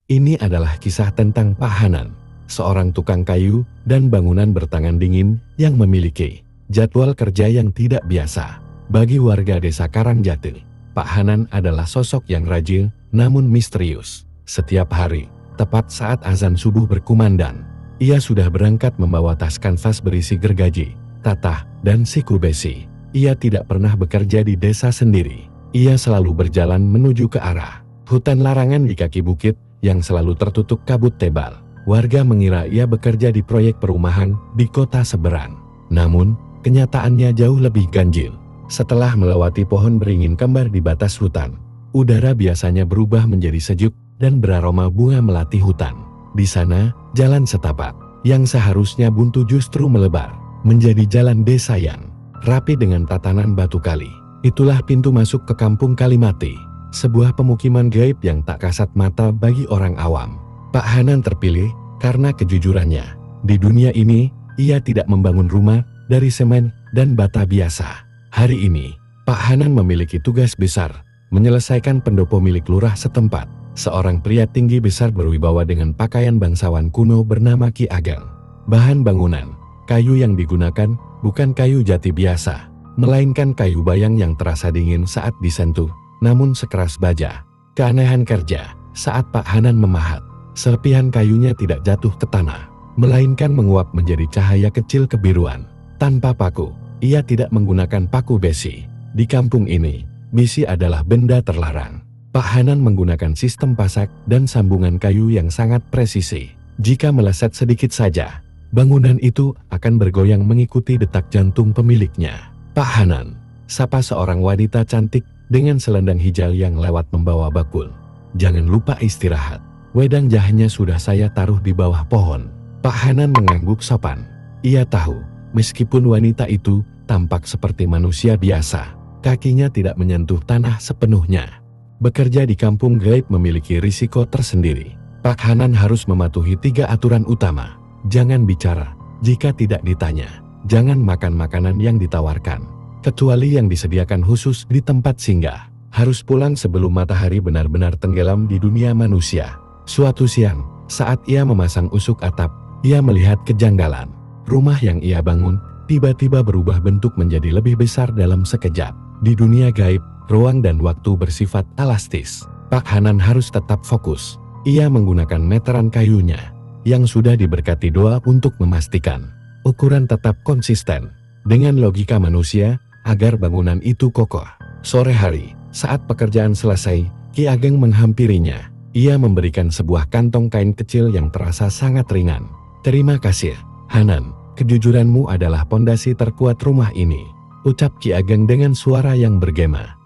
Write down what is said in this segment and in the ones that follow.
Ini adalah kisah tentang Pak Hanan, seorang tukang kayu dan bangunan bertangan dingin yang memiliki jadwal kerja yang tidak biasa. Bagi warga desa Karangjati, Pak Hanan adalah sosok yang rajin namun misterius. Setiap hari, tepat saat azan subuh berkumandang, ia sudah berangkat membawa tas kanvas berisi gergaji, tatah, dan siku besi. Ia tidak pernah bekerja di desa sendiri. Ia selalu berjalan menuju ke arah hutan larangan di kaki bukit yang selalu tertutup kabut tebal. Warga mengira ia bekerja di proyek perumahan di kota seberang. Namun, kenyataannya jauh lebih ganjil. Setelah melewati pohon beringin kembar di batas hutan, udara biasanya berubah menjadi sejuk dan beraroma bunga melati hutan. Di sana, jalan setapak yang seharusnya buntu justru melebar menjadi jalan desa yang rapi dengan tatanan batu kali. Itulah pintu masuk ke Kampung Kalimati, sebuah pemukiman gaib yang tak kasat mata bagi orang awam. Pak Hanan terpilih karena kejujurannya. Di dunia ini, ia tidak membangun rumah dari semen dan bata biasa. Hari ini, Pak Hanan memiliki tugas besar, menyelesaikan pendopo milik lurah setempat. Seorang pria tinggi besar berwibawa dengan pakaian bangsawan kuno bernama Ki Ageng. Bahan bangunan, kayu yang digunakan bukan kayu jati biasa, melainkan kayu bayang yang terasa dingin saat disentuh, namun sekeras baja. Keanehan kerja, saat Pak Hanan memahat, serpihan kayunya tidak jatuh ke tanah, melainkan menguap menjadi cahaya kecil kebiruan. Tanpa paku, ia tidak menggunakan paku besi. Di kampung ini, besi adalah benda terlarang. Pak Hanan menggunakan sistem pasak dan sambungan kayu yang sangat presisi. Jika meleset sedikit saja, bangunan itu akan bergoyang mengikuti detak jantung pemiliknya. Pak Hanan, sapa seorang wanita cantik dengan selendang hijau yang lewat membawa bakul. Jangan lupa istirahat. Wedang jahenya sudah saya taruh di bawah pohon. Pak Hanan mengangguk sopan. Ia tahu, meskipun wanita itu tampak seperti manusia biasa, kakinya tidak menyentuh tanah sepenuhnya. Bekerja di kampung gaib memiliki risiko tersendiri. Pak Hanan harus mematuhi 3 aturan utama. Jangan bicara jika tidak ditanya. Jangan makan makanan yang ditawarkan, kecuali yang disediakan khusus di tempat singgah. Harus pulang sebelum matahari benar-benar tenggelam di dunia manusia. Suatu siang, saat ia memasang usuk atap, ia melihat kejanggalan. Rumah yang ia bangun tiba-tiba berubah bentuk menjadi lebih besar dalam sekejap. Di dunia gaib, ruang dan waktu bersifat elastis. Pak Hanan harus tetap fokus. Ia menggunakan meteran kayunya yang sudah diberkati doa untuk memastikan ukuran tetap konsisten dengan logika manusia agar bangunan itu kokoh. Sore hari, saat pekerjaan selesai, Ki Ageng menghampirinya. Ia memberikan sebuah kantong kain kecil yang terasa sangat ringan. Terima kasih, Hanan. Kejujuranmu adalah pondasi terkuat rumah ini, ucap Ki Ageng dengan suara yang bergema.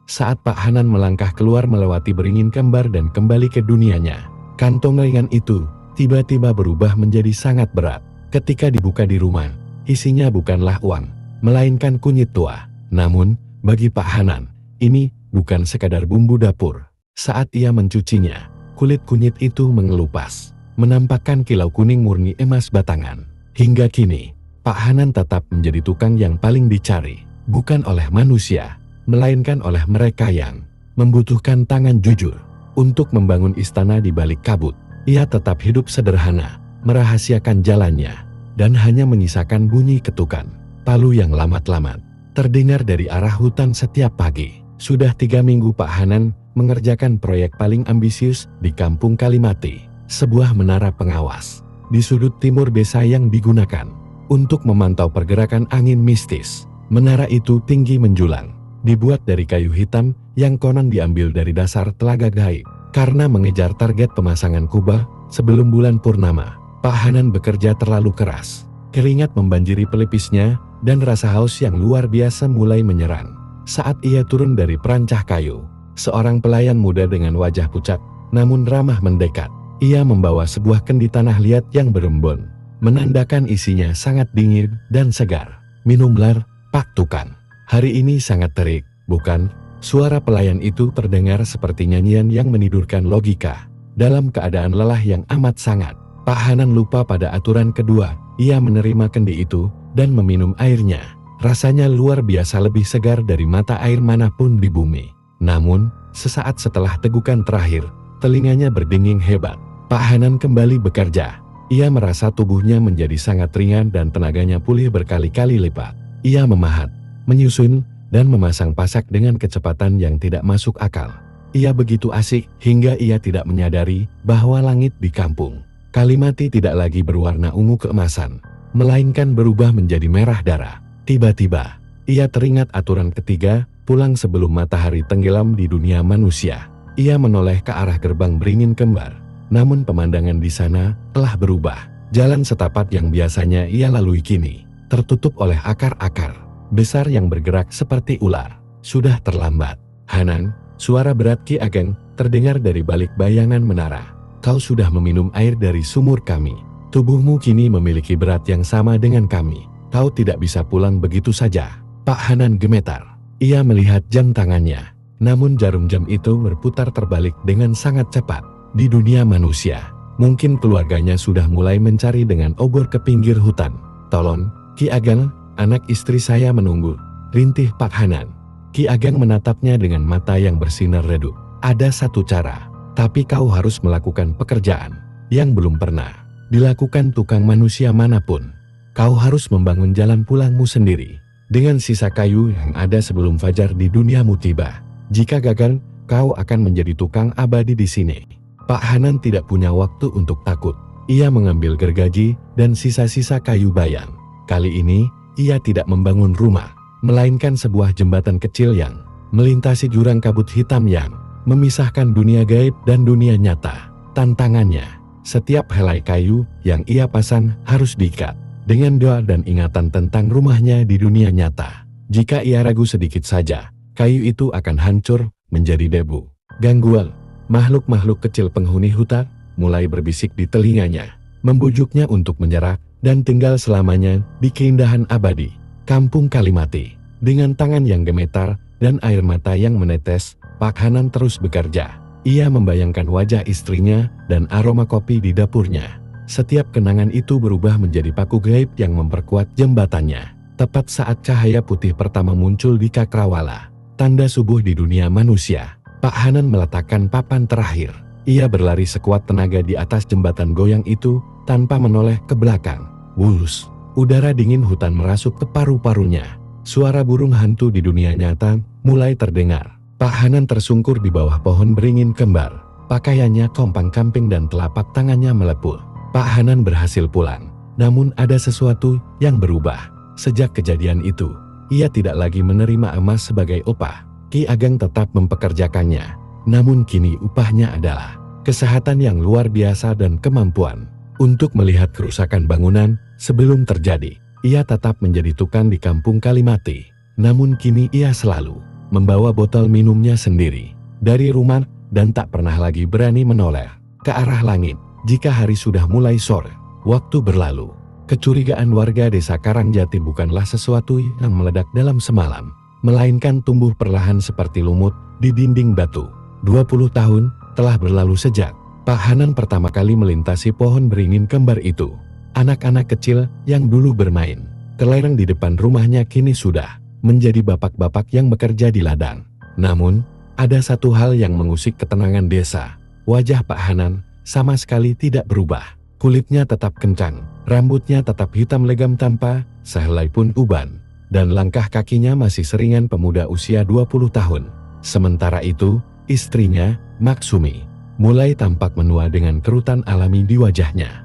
Saat Pak Hanan melangkah keluar melewati beringin kembar dan kembali ke dunianya, kantong ringan itu tiba-tiba berubah menjadi sangat berat. Ketika dibuka di rumah, isinya bukanlah uang, melainkan kunyit tua. Namun, bagi Pak Hanan, ini bukan sekadar bumbu dapur. Saat ia mencucinya, kulit kunyit itu mengelupas, menampakkan kilau kuning murni emas batangan. Hingga kini, Pak Hanan tetap menjadi tukang yang paling dicari, bukan oleh manusia, melainkan oleh mereka yang membutuhkan tangan jujur. Untuk membangun istana di balik kabut, ia tetap hidup sederhana, merahasiakan jalannya, dan hanya menyisakan bunyi ketukan palu yang lamat-lamat terdengar dari arah hutan setiap pagi. Sudah 3 minggu Pak Hanan mengerjakan proyek paling ambisius di Kampung Kalimati, sebuah menara pengawas di sudut timur desa yang digunakan untuk memantau pergerakan angin mistis. Menara itu tinggi menjulang, dibuat dari kayu hitam yang konon diambil dari dasar telaga gaib. Karena mengejar target pemasangan kubah sebelum bulan purnama, Pak Hanan bekerja terlalu keras. Keringat membanjiri pelipisnya dan rasa haus yang luar biasa mulai menyerang. Saat ia turun dari perancah kayu, seorang pelayan muda dengan wajah pucat namun ramah mendekat. Ia membawa sebuah kendi tanah liat yang berembun, menandakan isinya sangat dingin dan segar. Minumlah, Pak Tukang. Hari ini sangat terik, bukan? Suara pelayan itu terdengar seperti nyanyian yang menidurkan logika. Dalam keadaan lelah yang amat sangat, Pak Hanan lupa pada aturan kedua. Ia menerima kendi itu dan meminum airnya. Rasanya luar biasa lebih segar dari mata air manapun di bumi. Namun, sesaat setelah tegukan terakhir, telinganya berdenging hebat. Pak Hanan kembali bekerja. Ia merasa tubuhnya menjadi sangat ringan dan tenaganya pulih berkali-kali lipat. Ia memahat, menyusun, dan memasang pasak dengan kecepatan yang tidak masuk akal. Ia begitu asik hingga ia tidak menyadari bahwa langit di kampung Kalimati tidak lagi berwarna ungu keemasan, melainkan berubah menjadi merah darah. Tiba-tiba, ia teringat aturan ketiga, pulang sebelum matahari tenggelam di dunia manusia. Ia menoleh ke arah gerbang beringin kembar, namun pemandangan di sana telah berubah. Jalan setapak yang biasanya ia lalui kini tertutup oleh akar-akar besar yang bergerak seperti ular. Sudah terlambat. Hanan, suara berat Ki Ageng terdengar dari balik bayangan menara. Kau sudah meminum air dari sumur kami. Tubuhmu kini memiliki berat yang sama dengan kami. Kau tidak bisa pulang begitu saja. Pak Hanan gemetar. Ia melihat jam tangannya. Namun jarum jam itu berputar terbalik dengan sangat cepat. Di dunia manusia, mungkin keluarganya sudah mulai mencari dengan obor ke pinggir hutan. Tolong, Ki Ageng, anak istri saya menunggu. Rintih Pak Hanan. Ki Ageng menatapnya dengan mata yang bersinar redup. Ada satu cara. Tapi kau harus melakukan pekerjaan yang belum pernah dilakukan tukang manusia manapun. Kau harus membangun jalan pulangmu sendiri dengan sisa kayu yang ada sebelum fajar di duniamu tiba. Jika gagal, kau akan menjadi tukang abadi di sini. Pak Hanan tidak punya waktu untuk takut. Ia mengambil gergaji dan sisa-sisa kayu bayang. Kali ini, ia tidak membangun rumah, melainkan sebuah jembatan kecil yang melintasi jurang kabut hitam yang memisahkan dunia gaib dan dunia nyata. Tantangannya, setiap helai kayu yang ia pasang harus diikat dengan doa dan ingatan tentang rumahnya di dunia nyata. Jika ia ragu sedikit saja, kayu itu akan hancur menjadi debu. Gangguan, makhluk-makhluk kecil penghuni hutan mulai berbisik di telinganya, membujuknya untuk menyerah dan tinggal selamanya di keindahan abadi Kampung Kalimati. Dengan tangan yang gemetar dan air mata yang menetes, Pak Hanan terus bekerja. Ia membayangkan wajah istrinya dan aroma kopi di dapurnya. Setiap kenangan itu berubah menjadi paku gaib yang memperkuat jembatannya. Tepat saat cahaya putih pertama muncul di Cakrawala, tanda subuh di dunia manusia, Pak Hanan meletakkan papan terakhir. Ia berlari sekuat tenaga di atas jembatan goyang itu tanpa menoleh ke belakang. Wus, udara dingin hutan merasuk ke paru-parunya. Suara burung hantu di dunia nyata mulai terdengar. Pak Hanan tersungkur di bawah pohon beringin kembar. Pakaiannya kompang-camping dan telapak tangannya melepuh. Pak Hanan berhasil pulang. Namun ada sesuatu yang berubah. Sejak kejadian itu, ia tidak lagi menerima emas sebagai upah. Ki Ageng tetap mempekerjakannya. Namun kini upahnya adalah kesehatan yang luar biasa dan kemampuan untuk melihat kerusakan bangunan sebelum terjadi. Ia tetap menjadi tukang di Kampung Kalimati. Namun kini ia selalu membawa botol minumnya sendiri dari rumah dan tak pernah lagi berani menoleh ke arah langit. Jika hari sudah mulai sore, waktu berlalu. Kecurigaan warga desa Karangjati bukanlah sesuatu yang meledak dalam semalam, melainkan tumbuh perlahan seperti lumut di dinding batu. 20 tahun telah berlalu sejak Pak Hanan pertama kali melintasi pohon beringin kembar itu. Anak-anak kecil yang dulu bermain kelereng di depan rumahnya kini sudah menjadi bapak-bapak yang bekerja di ladang. Namun, ada satu hal yang mengusik ketenangan desa. Wajah Pak Hanan sama sekali tidak berubah. Kulitnya tetap kencang, rambutnya tetap hitam legam tanpa sehelai pun uban, dan langkah kakinya masih seringan pemuda usia 20 tahun. Sementara itu, istrinya, Maksumi, mulai tampak menua dengan kerutan alami di wajahnya.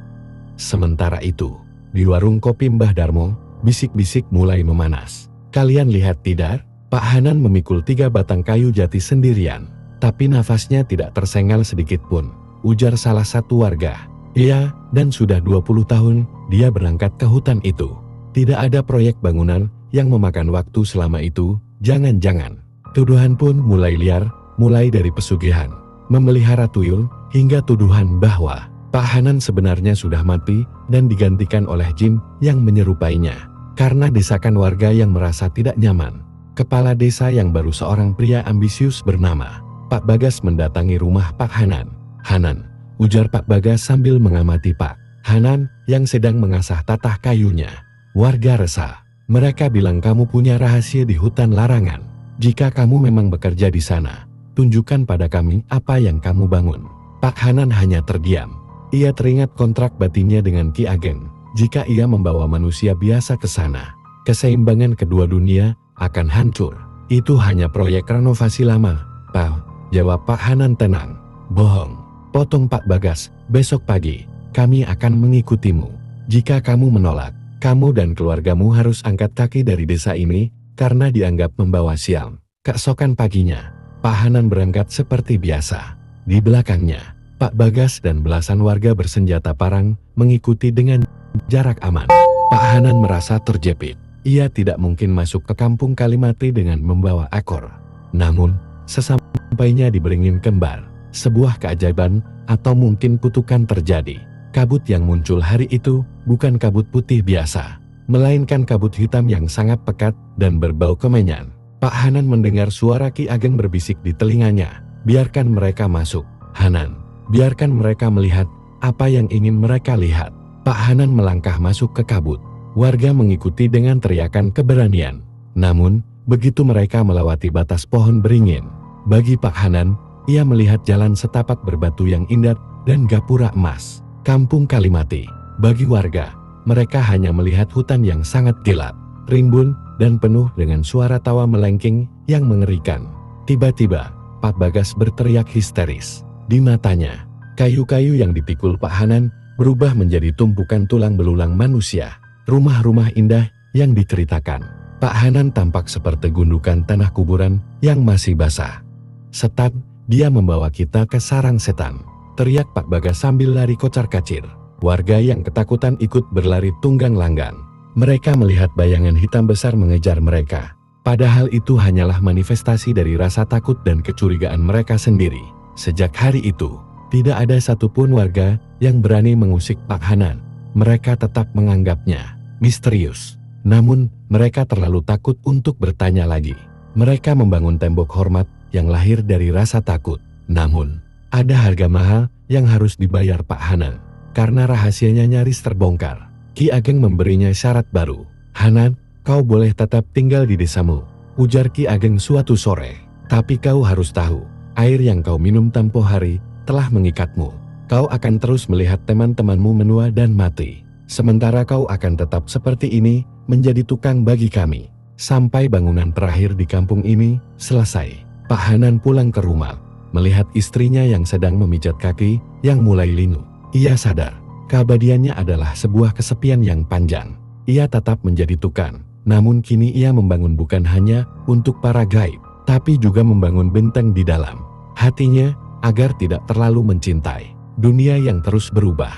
Sementara itu, di warung kopi Mbah Darmo, bisik-bisik mulai memanas. Kalian lihat tidak? Pak Hanan memikul 3 batang kayu jati sendirian. Tapi nafasnya tidak tersengal sedikit pun, ujar salah satu warga. Iya, dan sudah 20 tahun dia berangkat ke hutan itu. Tidak ada proyek bangunan yang memakan waktu selama itu. Jangan-jangan. Tuduhan pun mulai liar, mulai dari pesugihan, memelihara tuyul, hingga tuduhan bahwa Pak Hanan sebenarnya sudah mati dan digantikan oleh jin yang menyerupainya. Karena desakan warga yang merasa tidak nyaman, kepala desa yang baru seorang pria ambisius bernama Pak Bagas mendatangi rumah Pak Hanan. Hanan, ujar Pak Bagas sambil mengamati Pak Hanan yang sedang mengasah tatah kayunya. Warga resah. Mereka bilang kamu punya rahasia di hutan larangan. Jika kamu memang bekerja di sana, tunjukkan pada kami apa yang kamu bangun. Pak Hanan hanya terdiam. Ia teringat kontrak batinnya dengan Ki Ageng. Jika ia membawa manusia biasa ke sana, keseimbangan kedua dunia akan hancur. Itu hanya proyek renovasi lama, Pak, jawab Pak Hanan tenang. Bohong, potong Pak Bagas, besok pagi, kami akan mengikutimu. Jika kamu menolak, kamu dan keluargamu harus angkat kaki dari desa ini, karena dianggap membawa sial. Keesokan paginya, Pak Hanan berangkat seperti biasa. Di belakangnya, Pak Bagas dan belasan warga bersenjata parang mengikuti dengan jarak aman. Pak Hanan merasa terjepit. Ia tidak mungkin masuk ke kampung Kalimati dengan membawa ekor. Namun, sesampainya di Beringin Kembar, sebuah keajaiban atau mungkin kutukan terjadi. Kabut yang muncul hari itu bukan kabut putih biasa, melainkan kabut hitam yang sangat pekat dan berbau kemenyan. Pak Hanan mendengar suara Ki Ageng berbisik di telinganya, "Biarkan mereka masuk, Hanan. Biarkan mereka melihat apa yang ingin mereka lihat." Pak Hanan melangkah masuk ke kabut. Warga mengikuti dengan teriakan keberanian. Namun, begitu mereka melewati batas pohon beringin, bagi Pak Hanan, ia melihat jalan setapak berbatu yang indah dan gapura emas. Kampung Kalimati, bagi warga, mereka hanya melihat hutan yang sangat gelap, rimbun, dan penuh dengan suara tawa melengking yang mengerikan. Tiba-tiba, Pak Bagas berteriak histeris. Di matanya, kayu-kayu yang dipikul Pak Hanan berubah menjadi tumpukan tulang belulang manusia. Rumah-rumah indah yang diceritakan. Pak Hanan tampak seperti gundukan tanah kuburan yang masih basah. "Setan, dia membawa kita ke sarang setan," teriak Pak Bagas sambil lari kocar-kacir. Warga yang ketakutan ikut berlari tunggang langgang. Mereka melihat bayangan hitam besar mengejar mereka. Padahal itu hanyalah manifestasi dari rasa takut dan kecurigaan mereka sendiri. Sejak hari itu, tidak ada satupun warga yang berani mengusik Pak Hanan. Mereka tetap menganggapnya misterius. Namun, mereka terlalu takut untuk bertanya lagi. Mereka membangun tembok hormat yang lahir dari rasa takut. Namun, ada harga mahal yang harus dibayar Pak Hanan. Karena rahasianya nyaris terbongkar, Ki Ageng memberinya syarat baru. "Hanan, kau boleh tetap tinggal di desamu," ujar Ki Ageng suatu sore. "Tapi kau harus tahu, air yang kau minum tempo hari telah mengikatmu. Kau akan terus melihat teman-temanmu menua dan mati. Sementara kau akan tetap seperti ini, menjadi tukang bagi kami. Sampai bangunan terakhir di kampung ini selesai." Pak Hanan pulang ke rumah, melihat istrinya yang sedang memijat kaki yang mulai linu. Ia sadar, keabadiannya adalah sebuah kesepian yang panjang. Ia tetap menjadi tukang, namun kini ia membangun bukan hanya untuk para gaib, tapi juga membangun benteng di dalam hatinya agar tidak terlalu mencintai dunia yang terus berubah.